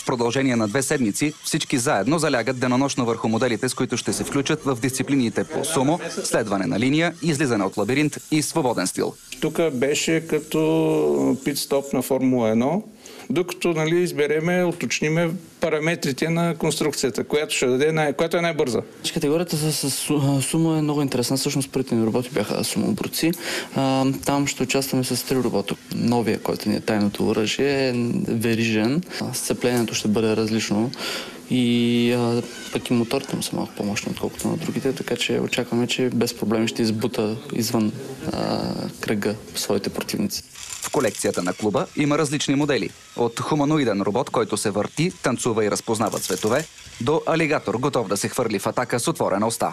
В продължение на 2 седмици всички заедно залягат денонощно върху моделите, с които ще се включат в дисциплините по сумо, следване на линия, излизане от лабиринт и свободен стил. Тук беше като пит-стоп на Формула 1, докато избереме, уточниме параметрите на конструкцията, която ще даде която е най-бърза. Категорията с сумо е много интересна. Всъщност първите ни роботи бяха сумоборци. Там ще участваме с 3 робота. Новия, който ни е тайното оръжие, е верижен. Сцеплението ще бъде различно. И пък и моторите му са малко по-мощни, отколкото на другите, така че очакваме, че без проблеми ще избута извън кръга своите противници. В колекцията на клуба има различни модели. От хуманоиден робот, който се върти, танцува и разпознава цветове, до алигатор, готов да се хвърли в атака с отворена уста.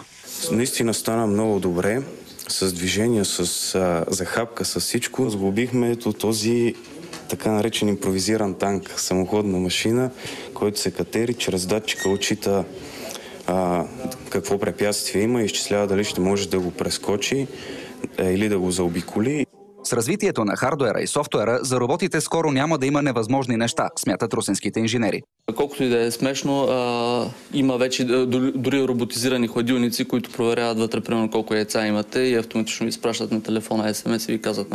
Наистина стана много добре, с движение, с захапка, с всичко. Сглобихме този така наречен импровизиран танк, самоходна машина, който се катери, чрез датчика отчита какво препятствие има и изчислява дали ще може да го прескочи или да го заобиколи. С развитието на хардуера и софтуера за роботите скоро няма да има невъзможни неща, смятат русенските инженери. Колкото и да е смешно, има вече дори роботизирани хладилници, които проверяват вътре примерно колко яйца имате и автоматично ви изпращат на телефона SMS и ви казват,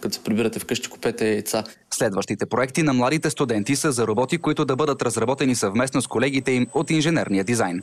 като се прибирате вкъщи, купете яйца. Следващите проекти на младите студенти са за роботи, които да бъдат разработени съвместно с колегите им от инженерния дизайн.